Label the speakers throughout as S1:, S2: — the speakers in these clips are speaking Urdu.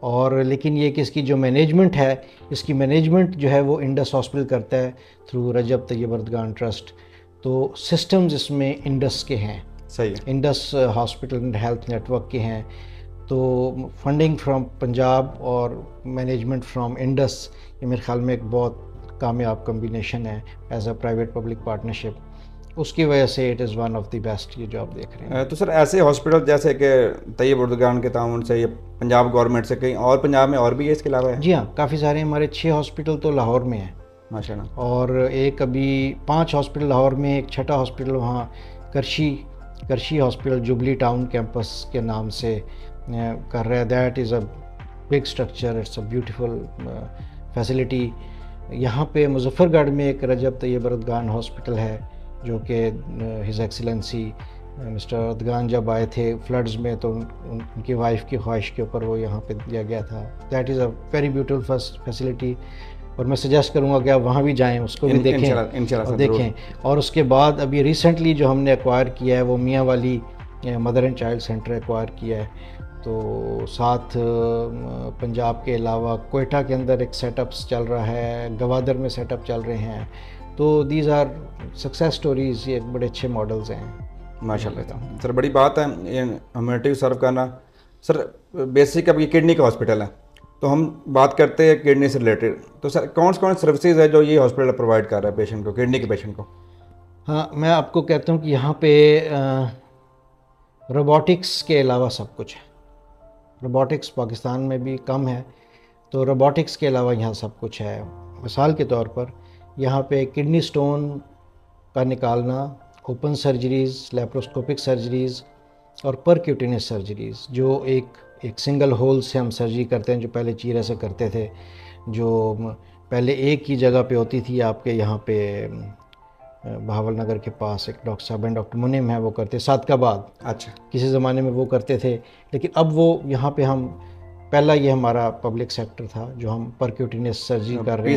S1: اور لیکن یہ کہ اس کی جو مینجمنٹ ہے، اس کی مینجمنٹ جو ہے وہ انڈس ہاسپٹل کرتا ہے through Recep Tayyip Erdogan trust. تو سسٹمز اس میں انڈس کے ہیں،
S2: صحیح ہے،
S1: Indus hospital and health network کے ہیں. تو فنڈنگ فرام پنجاب اور مینجمنٹ فرام انڈس، یہ میرے خیال میں ایک بہت کامیاب کمبینیشن ہے as a private public partnership. اس کی وجہ سے it is one of the best یہ جو آپ دیکھ رہے ہیں.
S2: تو سر ایسے ہاسپٹل جیسے کہ طیب اردگان کے تعاون سے یا پنجاب گورنمنٹ سے کہیں اور پنجاب میں اور بھی ہے اس کے علاوہ ہے؟
S1: جی ہاں، کافی سارے ہمارے 6 ہاسپٹل تو لاہور میں ہیں
S2: ماشاء اللہ،
S1: اور ایک ابھی 5 ہاسپٹل لاہور میں، ایک چھٹا ہاسپٹل وہاں کرشی ہاسپٹل جوبلی ٹاؤن کیمپس کے نام سے کر رہا ہے. That is a big structure, it's a beautiful facility. یہاں پہ مظفر گڑھ میں ایک رجب طیب اردگان ہاسپٹل ہے جو کہ ہز ایکسیلنسی مسٹر اردگان جب آئے تھے فلڈز میں تو ان کی وائف کی خواہش کے اوپر وہ یہاں پہ دیا گیا تھا. That is a very beautiful facility اور میں سجیسٹ کروں گا کہ آپ وہاں بھی جائیں، اس کو بھی دیکھیں اور دیکھیں. اور اس کے بعد ابھی ریسنٹلی جو ہم نے ایکوائر کیا ہے وہ میاں والی mother and child centre acquire کیا ہے. تو ساتھ پنجاب کے علاوہ کوئٹہ کے اندر ایک سیٹ اپس چل رہا ہے، گوادر میں سیٹ اپ چل رہے ہیں. تو دیز آر سکسیس سٹوریز، یہ بڑے اچھے ماڈلز ہیں
S2: ماشاء اللہ. سر بڑی بات ہے یہ ہیومینٹی سرو کرنا. سر بیسک اب یہ کڈنی کا ہاسپٹل ہے تو ہم بات کرتے ہیں کڈنی سے ریلیٹڈ. تو سر کون سی سروسز ہے جو یہ ہاسپٹل پرووائڈ کر رہا ہے پیشنٹ کو، کڈنی کے پیشنٹ کو؟
S1: ہاں، میں آپ کو کہتا ہوں کہ یہاں پہ روبوٹکس کے علاوہ سب کچھ ہے. روبوٹکس پاکستان میں بھی کم ہے، تو روبوٹکس کے علاوہ یہاں سب کچھ ہے. مثال کے طور پر یہاں پہ کڈنی سٹون کا نکالنا، اوپن سرجریز، لیپروسکوپک سرجریز اور پرکیوٹینس سرجریز، جو ایک سنگل ہول سے ہم سرجری کرتے ہیں، جو پہلے چیرے سے کرتے تھے، جو پہلے ایک ہی جگہ پہ ہوتی تھی. آپ کے یہاں پہ بہاول نگر کے پاس ایک ڈاکٹر صاحب ہیں، ڈاکٹر منیم ہیں، وہ کرتے صادقہ آباد.
S2: اچھا،
S1: کسی زمانے میں وہ کرتے تھے، لیکن اب وہ یہاں پہ ہم پہلا یہ ہمارا پبلک سیکٹر تھا جو ہم پرکیوٹینس سرجری کر رہے ہیں،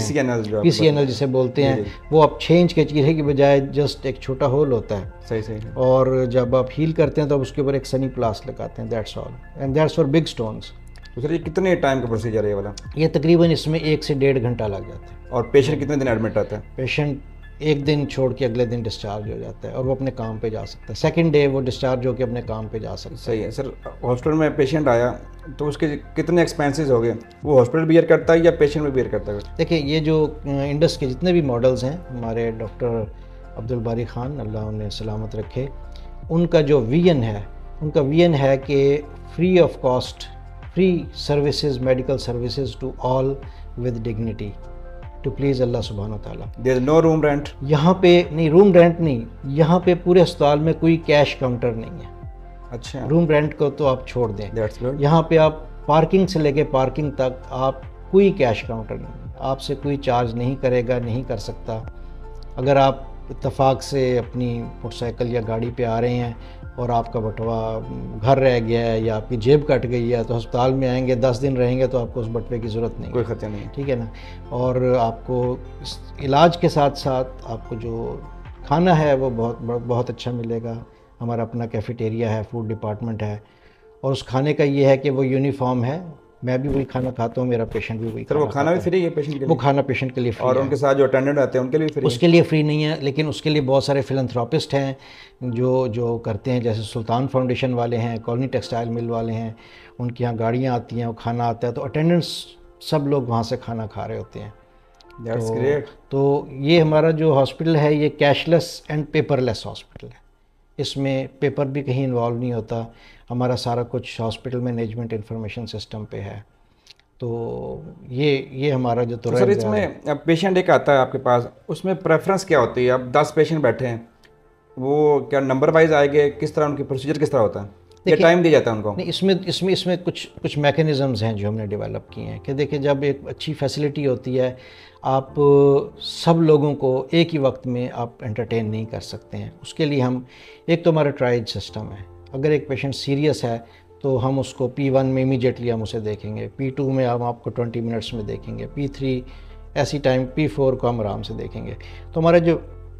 S1: پی سی این ایل جسے بولتے ہیں. وہ اب 6 انچ کے چیرے کی بجائے جسٹ ایک چھوٹا ہول ہوتا ہے.
S2: صحیح.
S1: اور جب آپ ہیل کرتے ہیں تو اب اس کے اوپر ایک سنی پلاس لگاتے ہیں. That's all and that's for big stones.
S2: تو سر یہ کتنے ٹائم کا پروسیجر ہے یہ والا؟
S1: یہ تقریباً اس میں 1 سے 1.5 گھنٹہ لگ جاتا ہے.
S2: اور پیشنٹ کتنے دن ایڈمٹ رہتا ہے؟
S1: پیشنٹ ایک دن چھوڑ کے اگلے دن ڈسچارج ہو جاتا ہے اور وہ اپنے کام پہ جا سکتا ہے. سیکنڈ ڈے وہ ڈسچارج ہو کے اپنے کام پہ جا سکتا ہے.
S2: صحیح ہے. سر ہاسپٹل میں پیشنٹ آیا تو اس کے کتنے ایکسپینسز ہو گئے، وہ ہاسپٹل بیئر کرتا ہے یا پیشنٹ بھی بیئر کرتا ہے؟
S1: دیکھیں یہ جو انڈس کے جتنے بھی ماڈلز ہیں، ہمارے ڈاکٹر عبدالباری خان اللہ انہیں سلامت رکھے، ان کا جو ویژن ہے، ان کا ویژن ہے کہ free of cost, free services, medical services to all with dignity, to please اللہ سبحانہ تعالیٰ.
S2: There is no room rent?
S1: یہاں پہ نہیں، روم رینٹ نہیں. یہاں پہ پورے اسپتال میں کوئی کیش کاؤنٹر نہیں ہے.
S2: اچھا،
S1: روم رینٹ کو تو آپ چھوڑ دیں.
S2: That's good.
S1: یہاں پہ آپ پارکنگ سے لے کے پارکنگ تک آپ کوئی کیش کاؤنٹر نہیں ہے. آپ سے کوئی چارج نہیں کرے گا، نہیں کر سکتا. اگر آپ اتفاق سے اپنی موٹر سائیکل یا گاڑی پہ آ رہے ہیں اور آپ کا بٹوا گھر رہ گیا ہے یا آپ کی جیب کٹ گئی ہے تو ہسپتال میں آئیں گے، 10 دن رہیں گے تو آپ کو اس بٹوے کی ضرورت نہیں،
S2: کوئی خرچہ نہیں ہے.
S1: ٹھیک ہے نا. اور آپ کو اس علاج کے ساتھ ساتھ آپ کو جو کھانا ہے وہ بہت اچھا ملے گا. ہمارا اپنا کیفیٹیریا ہے، فوڈ ڈپارٹمنٹ ہے، اور اس کھانے کا یہ ہے کہ وہ یونیفارم ہے. میں بھی وہی کھانا کھاتا ہوں، میرا پیشنٹ بھی وہی.
S2: سر وہ کھانا بھی فری ہے پیشنٹ کے لیے؟
S1: وہ کھانا پیشنٹ کے لیے فری
S2: اور
S1: ہے.
S2: ان کے ساتھ جو اٹینڈنٹ آتے ہیں ان کے لیے فری؟
S1: اس کے لیے فری نہیں ہے، لیکن اس کے لیے بہت سارے فلنتھراپسٹ ہیں جو کرتے ہیں، جیسے سلطان فاؤنڈیشن والے ہیں، کالونی ٹیکسٹائل مل والے ہیں. ان کے یہاں گاڑیاں آتی ہیں، وہ کھانا آتا ہے تو اٹینڈنٹس سب لوگ وہاں سے کھانا کھا رہے ہوتے ہیں.
S2: That's great.
S1: تو یہ ہمارا جو ہاسپٹل ہے یہ cash less and paper less hospital ہے. اس میں پیپر بھی کہیں انوالو نہیں ہوتا. ہمارا سارا کچھ ہاسپٹل مینجمنٹ انفارمیشن سسٹم پہ ہے. تو یہ ہمارا جو
S2: سر اس میں پیشنٹ ایک آتا ہے آپ کے پاس، اس میں پریفرنس کیا ہوتی ہے؟ اب 10 پیشنٹ بیٹھے ہیں، وہ کیا نمبر وائز آئے گے؟ کس طرح ان کی پروسیجر کس طرح ہوتا ہے یا ٹائم دیا جاتا ہے ان کو؟
S1: نہیں، اس میں کچھ میکینزمز ہیں جو ہم نے ڈیولپ کیے ہیں کہ دیکھیں جب ایک اچھی فیسلٹی ہوتی ہے آپ سب لوگوں کو ایک ہی وقت میں آپ انٹرٹین نہیں کر سکتے ہیں. اس کے لیے ہم ایک تو ہمارا ٹرائج سسٹم ہے. اگر ایک پیشنٹ سیریس ہے تو ہم اس کو P1 میں امیجیٹلی ہم اسے دیکھیں گے، P2 میں ہم آپ کو 20 منٹس میں دیکھیں گے، P3 ایسی ٹائم، P4 کو ہم آرام سے دیکھیں گے. تو ہمارا جو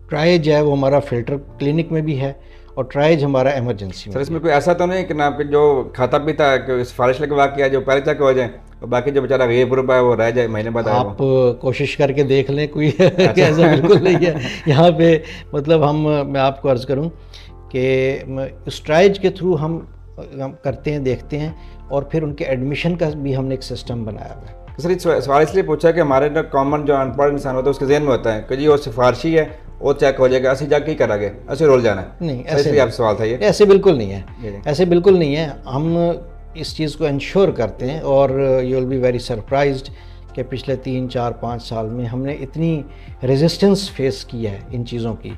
S1: ٹرائج ہے وہ ہمارا فلٹر کلینک میں بھی ہے اور ٹرائج ہمارا ایمرجنسی میں.
S2: سر اس میں کوئی ایسا تو نہیں کہ نا آپ جو کھاتا پیتا ہے کہ سفارش لگوا کے جو پہلے تک ہو جائیں اور باقی جو بیچارہ غریب غربا ہے وہ رہ جائے مہینے بعد؟
S1: آپ کوشش کر کے دیکھ لیں کوئی ایسا بالکل نہیں ہے یہاں پہ. مطلب میں آپ کو عرض کروں کہ اس ٹرائج کے تھرو ہم کرتے ہیں، دیکھتے ہیں، اور پھر ان کے ایڈمیشن کا بھی ہم نے ایک سسٹم بنایا ہوا ہے.
S2: سر سوال اس لیے پوچھا کہ ہمارے جو کامن جو ان پڑھ انسان ہوتا ہے اس کے ذہن میں ہوتا ہے کہ جی وہ سفارشی ہے وہ چیک ہو جائے گا، ایسے جا کے ہی کرا گے، ایسے رول جانا ہے.
S1: نہیں
S2: ایسے آپ سوال تھا یہ؟
S1: ایسے بالکل نہیں ہے، ایسے بالکل نہیں ہے. ہم اس چیز کو انشور کرتے ہیں اور you will be very surprised کہ پچھلے 3 4 5 سال میں ہم نے اتنی ریزسٹنس فیس کیا ہے ان چیزوں کی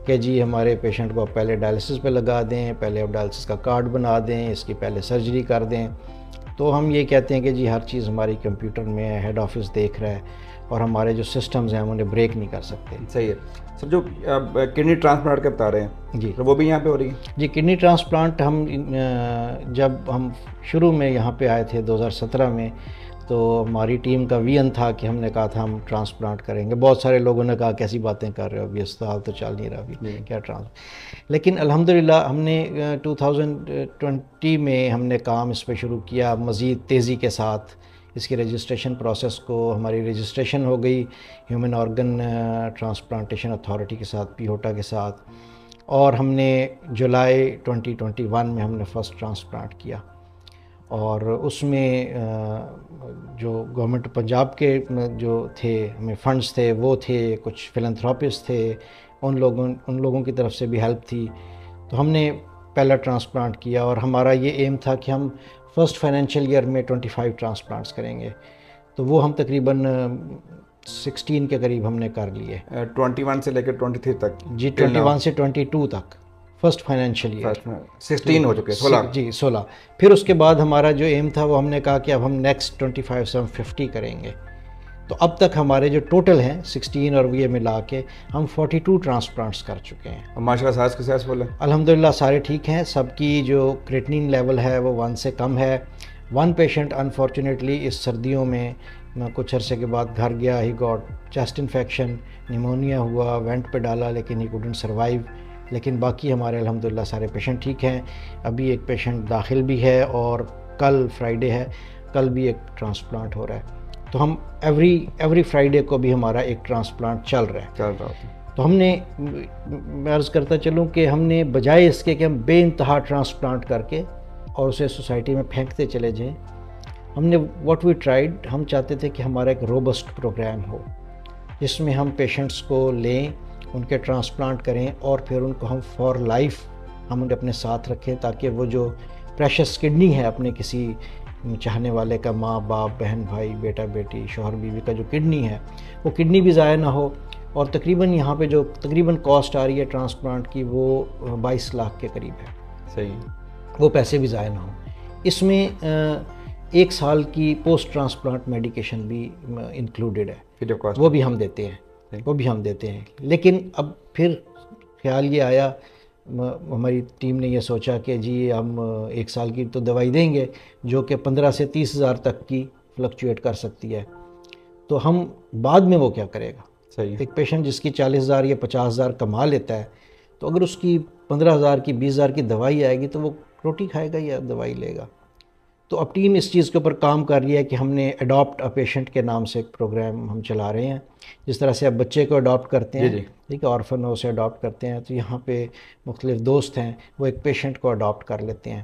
S1: کہ جی ہمارے پیشنٹ کو پہلے ڈائلسس پہ لگا دیں، پہلے اب ڈائلسس کا کارڈ بنا دیں، اس کی پہلے سرجری کر دیں. تو ہم یہ کہتے ہیں کہ جی ہر چیز ہماری کمپیوٹر میں ہے، ہیڈ آفس دیکھ رہا ہے، اور ہمارے جو سسٹمز ہیں ہم انہیں بریک نہیں کر سکتے.
S2: صحیح ہے. سر جو کڈنی ٹرانسپلانٹ کا بتا رہے ہیں
S1: جی
S2: وہ بھی یہاں پہ ہو رہی ہے؟
S1: جی کڈنی ٹرانسپلانٹ ہم جب ہم شروع میں یہاں پہ آئے تھے 2017 میں، تو ہماری ٹیم کا وین تھا کہ ہم نے کہا تھا ہم ٹرانسپلانٹ کریں گے. بہت سارے لوگوں نے کہا کیسی باتیں کر رہے ہو، ابھی اسپتال تو چل نہیں رہا، ابھی کیا لیکن الحمدللہ ہم نے 2020 میں ہم نے کام اس پہ شروع کیا مزید تیزی کے ساتھ. اس کی رجسٹریشن پروسیس کو، ہماری رجسٹریشن ہو گئی ہیومن آرگن ٹرانسپلانٹیشن اتھارٹی کے ساتھ، پیہوٹا کے ساتھ، اور ہم نے جولائی 2021 میں ہم نے فرسٹ ٹرانسپلانٹ کیا. اور اس میں جو گورنمنٹ پنجاب کے جو تھے ہمیں فنڈز تھے وہ تھے، کچھ فلنتھراپسٹ تھے، ان لوگوں کی طرف سے بھی ہیلپ تھی. تو ہم نے پہلا ٹرانسپلانٹ کیا اور ہمارا یہ ایم تھا کہ ہم فرسٹ فائنینشیل ایئر میں 25 ٹرانسپلانٹس کریں گے. تو وہ ہم تقریباً 16 کے قریب ہم نے کر لیے.
S2: 21 سے لے کے 23 تک؟
S1: جی 21 سے 22 تک فرسٹ فائنینشیل ایئر.
S2: 16 ہو چکے، 16.
S1: جی 16. پھر اس کے بعد ہمارا جو ایم تھا وہ ہم نے کہا کہ اب ہم نیکسٹ 25 سے ہم 50 کریں گے. تو اب تک ہمارے جو ٹوٹل ہیں 16 اور یہ ملا کے ہم 42 ٹرانسپلانٹس کر چکے ہیں.
S2: ماشاء اللہ سائز کے سائز بولے
S1: الحمدللہ سارے ٹھیک ہیں. سب کی جو کریٹنین لیول ہے وہ 1 سے کم ہے. 1 پیشنٹ انفارچونیٹلی اس سردیوں میں کچھ عرصے کے بعد گھر گیا، he got chest infection, pneumonia ہوا، وینٹ پہ ڈالا لیکن ہی کوڈنٹ سروائیو. لیکن باقی ہمارے الحمدللہ سارے پیشنٹ ٹھیک ہیں. ابھی ایک پیشنٹ داخل بھی ہے اور کل فرائیڈے ہے، کل بھی ایک ٹرانسپلانٹ ہو رہا ہے. تو ہم ایوری فرائیڈے کو بھی ہمارا ایک ٹرانسپلانٹ چل رہا ہے. تو ہم نے، میں عرض کرتا چلوں کہ ہم نے بجائے اس کے کہ ہم بے انتہا ٹرانسپلانٹ کر کے اور اسے سوسائٹی میں پھینکتے چلے جائیں، ہم نے واٹ وی ٹرائیڈ، ہم چاہتے تھے کہ ہمارا ایک روبسٹ پروگرام ہو جس میں ہم پیشنٹس کو لیں، ان کے ٹرانسپلانٹ کریں اور پھر ان کو ہم فار لائف ہم انہیں اپنے ساتھ رکھیں، تاکہ وہ جو پریشس کڈنی ہے اپنے کسی چاہنے والے کا، ماں باپ، بہن بھائی، بیٹا بیٹی، شوہر بیوی کا جو کڈنی ہے وہ کڈنی بھی ضائع نہ ہو. اور تقریباً یہاں پہ جو تقریباً کاسٹ آ رہی ہے ٹرانسپلانٹ کی وہ 22 لاکھ کے قریب ہے.
S2: صحیح.
S1: وہ پیسے بھی ضائع نہ ہوں. اس میں 1 سال کی پوسٹ ٹرانسپلانٹ میڈیکیشن بھی انکلوڈیڈ ہے، وہ بھی ہم دیتے ہیں. لیکن اب پھر خیال یہ آیا، ہماری ٹیم نے یہ سوچا کہ جی ہم 1 سال کی تو دوائی دیں گے جو کہ 15 سے 30 ہزار تک کی فلکچویٹ کر سکتی ہے، تو ہم بعد میں وہ کیا کرے گا؟
S2: صحیح.
S1: ایک پیشنٹ جس کی 40 ہزار یا 50 ہزار کما لیتا ہے، تو اگر اس کی 15 ہزار کی 20 ہزار کی دوائی آئے گی تو وہ روٹی کھائے گا یا دوائی لے گا؟ تو اب ٹیم اس چیز کے اوپر کام کر رہی ہے کہ ہم نے اڈاپٹ اے پیشنٹ کے نام سے ایک پروگرام ہم چلا رہے ہیں. جس طرح سے اب بچے کو اڈاپٹ کرتے ہیں، ٹھیک ہے، آرفن ہو سے اڈاپٹ کرتے ہیں، تو یہاں پہ مختلف دوست ہیں وہ ایک پیشنٹ کو اڈاپٹ کر لیتے ہیں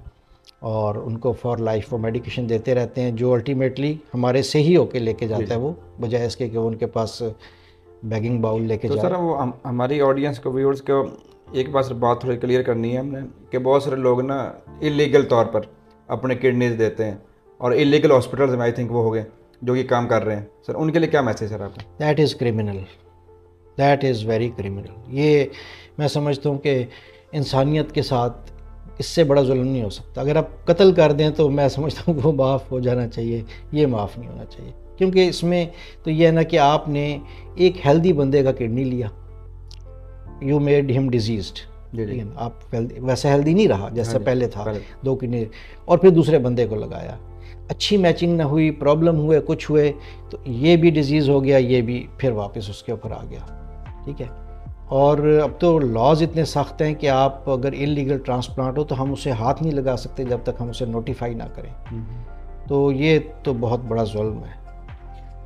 S1: اور ان کو فار لائف وہ میڈیکیشن دیتے رہتے ہیں، جو الٹیمیٹلی ہمارے سے ہی ہو کے لے کے جاتا ہے وہ، بجائے اس کے کہ وہ ان کے پاس بیگنگ باؤل لے کے جائے.
S2: تو سر وہ ہماری آڈینس کو، ویورز کو ایک بات تھوڑی کلیئر کرنی ہے ہم نے کہ بہت سارے لوگ نا اللیگل طور پر اپنے کڈنیز دیتے ہیں اور اللیگل ہاسپٹلز میں آئی تھنک وہ ہو گئے جو یہ کام کر رہے ہیں. سر ان کے لیے کیا میسیج سر آپ کا؟
S1: That is criminal, that is very criminal. یہ میں سمجھتا ہوں کہ انسانیت کے ساتھ اس سے بڑا ظلم نہیں ہو سکتا. اگر آپ قتل کر دیں تو میں سمجھتا ہوں وہ معاف ہو جانا چاہیے، یہ معاف نہیں ہونا چاہیے. کیونکہ اس میں تو یہ ہے نا کہ آپ نے ایک ہیلدی بندے کا کڈنی لیا، یو میڈ ہم ڈیزیزڈ، آپ ویسا ہیلدی نہیں رہا جیسا پہلے تھا، 2 کڈنی، اور پھر دوسرے بندے کو لگایا، اچھی میچنگ نہ ہوئی، پرابلم ہوئے، کچھ ہوئے، تو یہ بھی ڈیزیز ہو گیا، یہ بھی پھر واپس اس کے اوپر آ گیا. ٹھیک ہے. اور اب تو لاز اتنے سخت ہیں کہ آپ اگر انلیگل ٹرانسپلانٹ ہو تو ہم اسے ہاتھ نہیں لگا سکتے جب تک ہم اسے نوٹیفائی نہ کریں. تو یہ تو بہت بڑا ظلم ہے.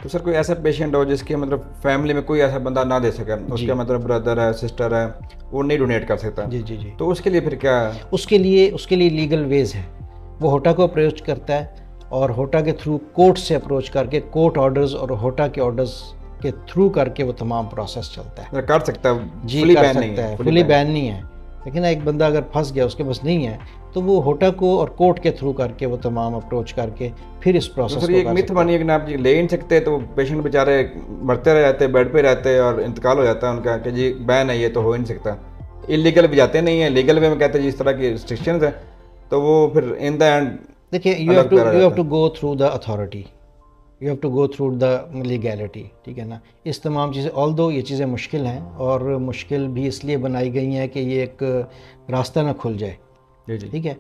S2: تو سر کوئی ایسا پیشنٹ ہو جس کے مطلب فیملی میں کوئی ایسا بندہ نہ دے سکے, اس کا مطلب بردر ہے, سسٹر ہے, وہ نہیں ڈونیٹ کر سکتا,
S1: جی جی جی,
S2: تو اس کے لیے پھر کیا ہے؟
S1: اس کے لیے لیگل ویز ہے. وہ ہوٹا کو اپروچ کرتا ہے اور ہوٹا کے تھرو کورٹ سے اپروچ کر کے کورٹ آرڈرز اور ہوٹا کے آرڈرز کے تھرو کر کے وہ تمام پروسیس چلتا ہے.
S2: کر سکتا ہے,
S1: جی کر سکتا ہے, فلی بین نہیں ہے. لیکن ایک بندہ اگر پھنس گیا, اس کے پاس نہیں ہے, تو وہ ہوٹا کو اور کورٹ کے تھرو کر کے وہ تمام اپروچ کر کے پھر اس پروسیس کو.
S2: یہ ایک متھ بنی ہے کہ آپ لے ہی نہیں سکتے, تو پیشنٹ بیچارے مرتے رہ جاتے, بیڈ پہ رہتے اور انتقال ہو جاتا ہے ان کا کہ جی بین ہے, یہ تو ہو ہی نہیں سکتا. انلیگل بھی جاتے نہیں ہیں, لیگل وے میں کہتے ہیں جس طرح کی ریسٹرکشنز ہیں, تو وہ پھر ان دا اینڈ
S1: دیکھیں you have to go through the authority, you have to go through the legality. ٹھیک ہے نا. اس تمام چیزیں آلدو یہ چیزیں مشکل ہیں, اور مشکل بھی اس لیے بنائی گئی ہیں کہ یہ ایک راستہ نہ کھل جائے. ٹھیک ہے.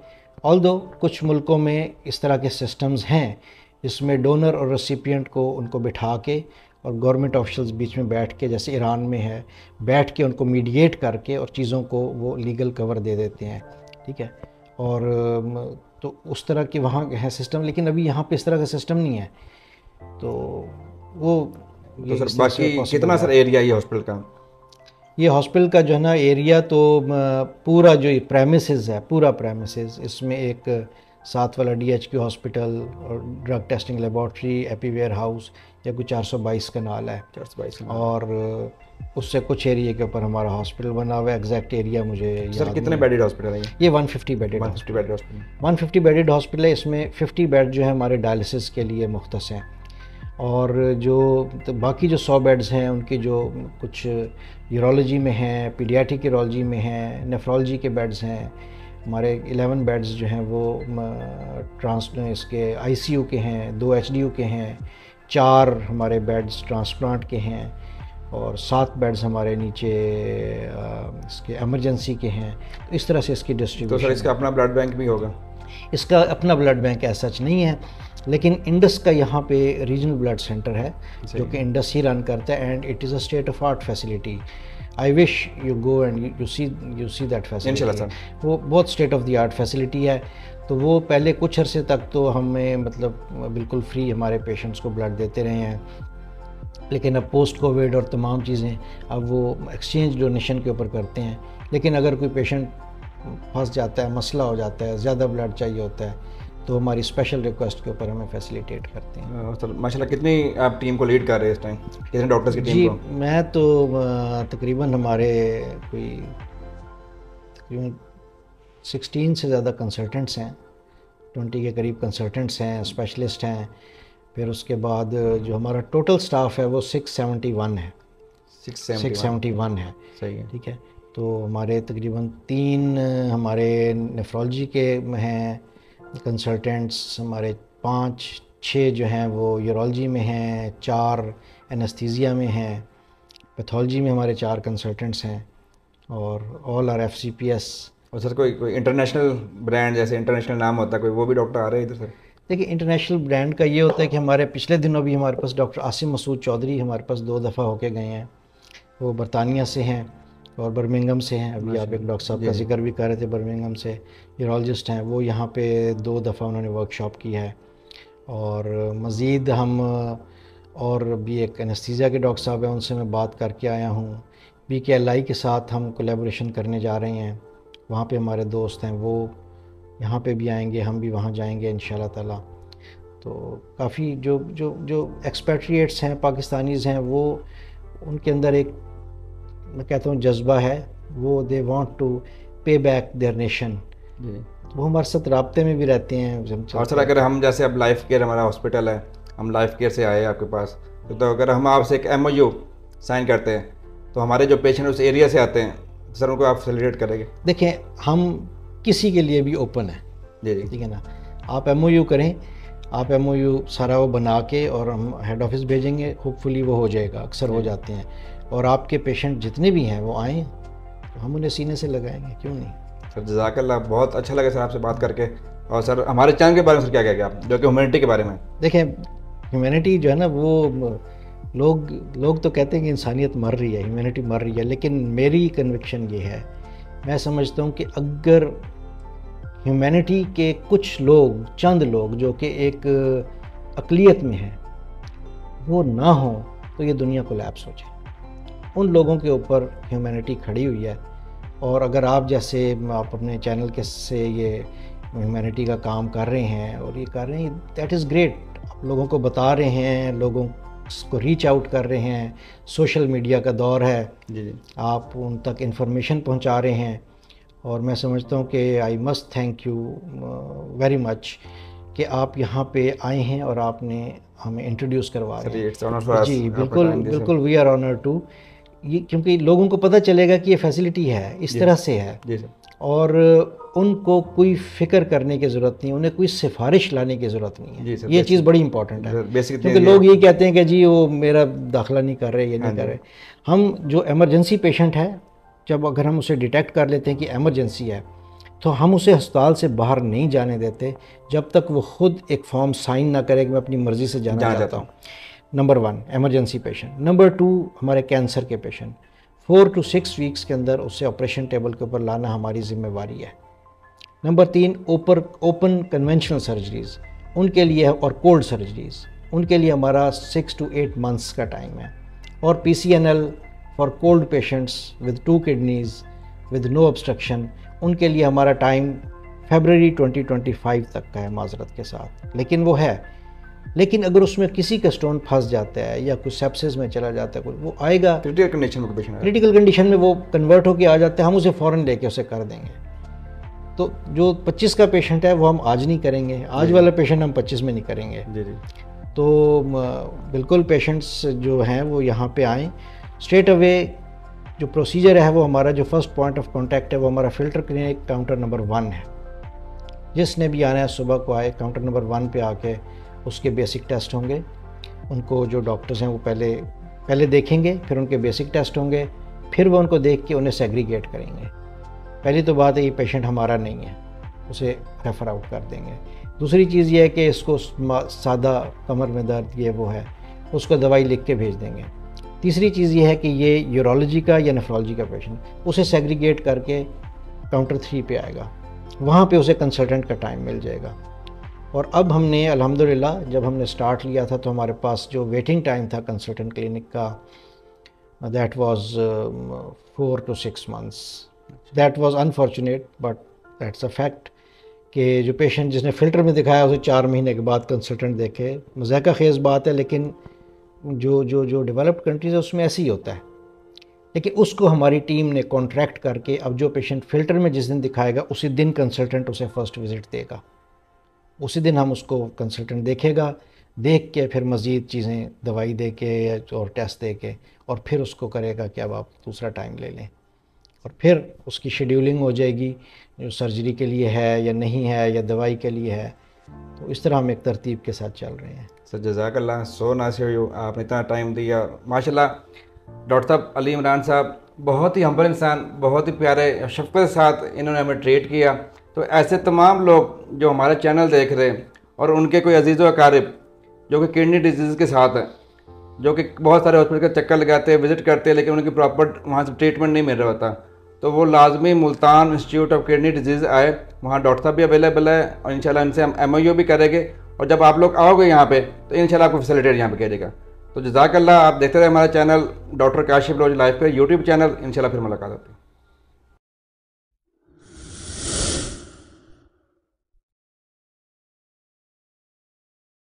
S1: آلدو کچھ ملکوں میں اس طرح کے سسٹمز ہیں جس میں ڈونر اور ریسیپینٹ کو ان کو بٹھا کے اور گورنمنٹ آفیشلز بیچ میں بیٹھ کے, جیسے ایران میں ہے, بیٹھ کے ان کو میڈیٹ کر کے اور چیزوں کو وہ لیگل کور دے دیتے ہیں. ٹھیک ہے. اور تو اس طرح کے وہاں ہے سسٹم, لیکن ابھی یہاں پہ اس طرح کا سسٹم نہیں ہے. تو وہ
S2: سر باقی کتنا سر ایریا یہ ہاسپٹل کا؟
S1: یہ ہاسپٹل کا جو ہے نا ایریا تو پورا جو پریمیسز ہے, پورا پریمیسز, اس میں ایک 7 والا DHQ ہاسپٹل اور drug testing laboratory, ایپی where house, یا کوئی 422 کنال ہے. 422 اور اس سے کچھ ایریا کے اوپر ہمارا ہاسپٹل بنا ہوا ہے. ایگزیکٹ ایریا مجھے
S2: سر کتنے بیڈڈ ہاسپٹل ہے
S1: یہ؟ 150 بیڈڈ ہاسپٹل. 150 بیڈڈ ہاسپٹل ہے. اس میں 50 بیڈ جو ہے ہمارے ڈائلسس کے لیے مختص ہیں, اور جو باقی جو 100 بیڈز ہیں ان کی جو کچھ یورولوجی میں ہیں, پیڈیاٹرک یورولوجی میں ہیں, نیفرولوجی کے بیڈز ہیں. ہمارے 11 بیڈز جو ہیں وہ اس کے ICU کے ہیں, 2 HDU کے ہیں, 4 ہمارے بیڈز ٹرانسپلانٹ کے ہیں, اور 7 بیڈز ہمارے نیچے اس کے ایمرجنسی کے ہیں. تو اس طرح سے اس کی ڈسٹریبیوشن.
S2: تو سر اس کا اپنا بلڈ بینک بھی ہوگا؟
S1: اس کا اپنا بلڈ بینک ایسا سچ نہیں ہے, لیکن انڈس کا یہاں پہ ریجنل بلڈ سینٹر ہے جو کہ انڈس ہی رن کرتا ہے, and it is a state of art facility. I wish you go and you see that facility. وہ بہت state of the art facility ہے. تو وہ پہلے کچھ عرصے تک تو ہمیں مطلب بالکل فری ہمارے پیشنٹس کو بلڈ دیتے رہے ہیں, لیکن اب پوسٹ کووڈ اور تمام چیزیں اب وہ ایکسچینج ڈونیشن کے اوپر کرتے ہیں. لیکن اگر کوئی پیشنٹ پھنس جاتا ہے, مسئلہ ہو جاتا ہے, زیادہ بلڈ چاہیے ہوتا ہے, تو ہماری اسپیشل ریکویسٹ کے اوپر ہمیں فیسیلیٹیٹ کرتے ہیں.
S2: سر ماشاء اللہ کتنی آپ ٹیم کو لیڈ کر رہے ہیں اس ٹائم, کتنے ڈاکٹرز کی ٹیم کو؟
S1: جی میں تو تقریباً ہمارے کوئی تقریباً 16 سے زیادہ کنسلٹنٹس ہیں, 20 کے قریب کنسلٹنٹس ہیں, اسپیشلسٹ ہیں. پھر اس کے بعد جو ہمارا ٹوٹل سٹاف ہے وہ 671 ہے. 671 ہے.
S2: صحیح ہے.
S1: ٹھیک ہے. تو ہمارے تقریباً 3 ہمارے نیفرولوجی کے ہیں کنسلٹنٹس, ہمارے 5-6 جو ہیں وہ یورولوجی میں ہیں, 4 اینستھیزیا میں ہیں, پیتھولوجی میں ہمارے 4 کنسلٹنٹس ہیں, اور آل آر FCPS.
S2: اور سر کوئی انٹرنیشنل برانڈ جیسے انٹرنیشنل نام ہوتا ہے کوئی, وہ بھی ڈاکٹر آ رہے ہیں ادھر سر؟
S1: دیکھیں انٹرنیشنل برانڈ کا یہ ہوتا ہے کہ ہمارے پچھلے دنوں بھی ہمارے پاس ڈاکٹر عاصم مسعود چودھری ہمارے پاس 2 دفعہ ہو کے گئے ہیں. وہ برطانیہ سے ہیں اور برمنگھم سے ہیں. ابھی آپ ایک ڈاکٹر صاحب کا ذکر بھی کر رہے تھے, برمنگھم سے یورولوجسٹ ہیں. وہ یہاں پہ 2 دفعہ انہوں نے ورک شاپ کی ہے. اور مزید ہم اور بھی ایک انستھیزیا کے ڈاکٹر صاحب ہیں, ان سے میں بات کر کے آیا ہوں. BKLI کے ساتھ ہم کولیبوریشن کرنے جا رہے ہیں. وہاں پہ ہمارے دوست ہیں, وہ یہاں پہ بھی آئیں گے, ہم بھی وہاں جائیں گے انشاءاللہ تعالیٰ. تو کافی جو ایکسپیٹریٹس ہیں, پاکستانیز ہیں, وہ ان کے اندر ایک میں کہتا ہوں جذبہ ہے, وہ they want to pay back their nation. وہ ہمارے ساتھ رابطے میں بھی رہتے ہیں.
S2: اور سر اگر ہم جیسے اب لائف کیئر ہمارا ہاسپٹل ہے, ہم لائف کیئر سے آئے آپ کے پاس, تو اگر ہم آپ سے ایک MOU سائن کرتے ہیں تو ہمارے جو پیشنٹ اس ایریا سے آتے ہیں سر ان کو آپ فیسیلیٹیٹ کریں گے؟
S1: دیکھیں ہم کسی کے لیے بھی اوپن ہیں.
S2: جی
S1: ٹھیک ہے نا. آپ MOU کریں, آپ MOU سارا وہ بنا کے اور ہم ہیڈ آفس بھیجیں گے, ہوپ فلی وہ ہو جائے گا, اکثر ہو جاتے ہیں. اور آپ کے پیشنٹ جتنے بھی ہیں وہ آئیں, ہم انہیں سینے سے لگائیں گے, کیوں نہیں.
S2: سر جزاک اللہ, بہت اچھا لگا سر آپ سے بات کر کے. اور سر ہمارے چینل کے بارے میں سر کیا کہہ گے آپ, جو کہ ہیومینٹی کے بارے میں؟
S1: دیکھیں ہیومینٹی جو ہے نا وہ لوگ تو کہتے ہیں کہ انسانیت مر رہی ہے، ہیومینٹی مر رہی ہے، لیکن میری کنوکشن یہ ہے، میں سمجھتا ہوں کہ اگر ہیومینٹی کے کچھ لوگ، چند لوگ جو کہ ایک اقلیت میں ہیں، وہ نہ ہوں تو یہ دنیا کولیپس ہو جائے۔ ان لوگوں کے اوپر ہیومینٹی کھڑی ہوئی ہے، اور اگر آپ جیسے آپ اپنے چینل کے سے یہ ہیومینٹی کا کام کر رہے ہیں اور یہ کر رہے ہیں، دیٹ از گریٹ۔ آپ لوگوں کو بتا رہے ہیں، لوگوں کو ریچ آؤٹ کر رہے ہیں، سوشل میڈیا کا دور ہے،
S2: جی
S1: آپ ان تک انفارمیشن پہنچا رہے ہیں، اور میں سمجھتا ہوں کہ I must thank you very much کہ آپ یہاں پہ آئے ہیں اور آپ نے ہمیں انٹروڈیوس کروا رہے ہیں۔ جی بالکل، وی آر آنر ٹو، یہ کیونکہ لوگوں کو پتہ چلے گا کہ یہ فیسلٹی ہے، اس طرح سے ہے، اور ان کو کوئی فکر کرنے کی ضرورت نہیں، انہیں کوئی سفارش لانے کی ضرورت نہیں ہے۔ یہ چیز بڑی امپورٹنٹ ہے، کیونکہ لوگ یہ کہتے ہیں کہ جی وہ میرا داخلہ نہیں کر رہے، یہ نہیں کر رہے۔ ہم جو ایمرجنسی پیشنٹ ہے، جب اگر ہم اسے ڈیٹیکٹ کر لیتے ہیں کہ ایمرجنسی ہے، تو ہم اسے ہسپتال سے باہر نہیں جانے دیتے جب تک وہ خود ایک فارم سائن نہ کرے کہ میں اپنی مرضی سے جانا چاہتا ہوں۔ Number 1 emergency patient. نمبر 2 ہمارے کینسر کے پیشنٹ، 4 to 6 ویکس کے اندر اسے آپریشن ٹیبل کے اوپر لانا ہماری ذمہ واری ہے۔ نمبر 3 اوپن کنونشنل سرجریز، ان کے لیے، اور کولڈ سرجریز، ان کے لیے ہمارا 6 to 8 months کا ٹائم ہے، اور PCNL for cold patients with 2 kidneys with no obstruction، ان کے لیے ہمارا ٹائم فیبرری 2025 تک کا ہے، معذرت کے ساتھ، لیکن وہ ہے۔ لیکن اگر اس میں کسی کا سٹون پھنس جاتا ہے یا کوئی سیپسس میں چلا جاتا ہے، وہ آئے گا کریٹیکل کنڈیشن میں، وہ کنورٹ ہو کے آ جاتا ہے، ہم اسے فوراً لے کے اسے کر دیں گے۔ تو جو 25 کا پیشنٹ ہے وہ ہم آج نہیں کریں گے، آج والا پیشنٹ ہم 25 میں نہیں کریں گے۔ تو بالکل پیشنٹس جو ہیں وہ یہاں پہ آئیں، اسٹریٹ اوے جو پروسیجر ہے وہ ہمارا جو فرسٹ پوائنٹ آف کانٹیکٹ ہے وہ ہمارا فلٹر کلینک کاؤنٹر نمبر 1 ہے۔ جس نے بھی آنا ہے صبح کو آئے، کاؤنٹر نمبر 1 پہ آ کے اس کے بیسک ٹیسٹ ہوں گے، ان کو جو ڈاکٹرز ہیں وہ پہلے دیکھیں گے، پھر ان کے بیسک ٹیسٹ ہوں گے، پھر وہ ان کو دیکھ کے انہیں سیگریگیٹ کریں گے۔ پہلی تو بات ہے یہ پیشنٹ ہمارا نہیں ہے، اسے ریفر آؤٹ کر دیں گے۔ دوسری چیز یہ ہے کہ اس کو سادہ کمر میں درد یہ وہ ہے، اس کو دوائی لکھ کے بھیج دیں گے۔ تیسری چیز یہ ہے کہ یہ یورولوجی کا یا نیفرولوجی کا پیشنٹ، اسے سیگریگیٹ کر کے کاؤنٹر 3 پہ آئے گا، وہاں پہ اسے کنسلٹنٹ کا ٹائم مل جائے گا۔ اور اب ہم نے الحمدللہ جب ہم نے سٹارٹ لیا تھا تو ہمارے پاس جو ویٹنگ ٹائم تھا کنسلٹنٹ کلینک کا، that was 4 to 6 months۔ That was unfortunate but that's a fact کہ جو پیشنٹ جس نے فلٹر میں دکھایا اسے 4 مہینے کے بعد کنسلٹنٹ دیکھے، مذائقہ خیز بات ہے، لیکن جو ڈیولپڈ کنٹریز ہے اس میں ایسے ہی ہوتا ہے۔ لیکن اس کو ہماری ٹیم نے کانٹریکٹ کر کے، اب جو پیشنٹ فلٹر میں جس دن دکھائے گا اسی دن کنسلٹنٹ اسے فرسٹ وزٹ دے گا، اسی دن ہم اس کو کنسلٹنٹ دیکھے گا، دیکھ کے پھر مزید چیزیں دوائی دے کے اور ٹیسٹ دے کے، اور پھر اس کو کرے گا کہ اب آپ دوسرا ٹائم لے لیں، اور پھر اس کی شیڈیولنگ ہو جائے گی جو سرجری کے لیے ہے یا نہیں ہے یا دوائی کے لیے ہے۔ تو اس طرح ہم ایک ترتیب کے ساتھ چل رہے ہیں۔
S2: سر جزاک اللہ، سو ناصر یو، آپ نے اتنا ٹائم دیا ماشاء اللہ۔ ڈاکٹر صاحب علی عمران صاحب بہت ہی ہمبل انسان، بہت ہی پیارے شفقت کے ساتھ انہوں نے ہمیں ٹریٹ کیا۔ تو ایسے تمام لوگ جو ہمارا چینل دیکھ رہے ہیں اور ان کے کوئی عزیز و اقارب جو کہ کڈنی ڈیزیز کے ساتھ ہیں، جو کہ بہت سارے ہاسپٹل کا چکر لگاتے ہیں، وزٹ کرتے ہیں، لیکن ان کی پراپر وہاں سے ٹریٹمنٹ نہیں مل رہا ہوتا، تو وہ لازمی Multan institute of kidney disease آئے، وہاں ڈاکٹر صاحب بھی اویلیبل ہے، اور انشاءاللہ ان سے ہم MOU بھی کریں گے، اور جب آپ لوگ آؤ گے یہاں پہ تو انشاءاللہ آپ کو فیسیلیٹیٹ یہاں پہ کرے گا۔ تو جزاک اللہ، آپ دیکھتے رہے ہمارا چینل ڈاکٹر کاشف لوج لائف پہ، YouTube چینل، انشاءاللہ پھر ملاقات ہوتی ہے۔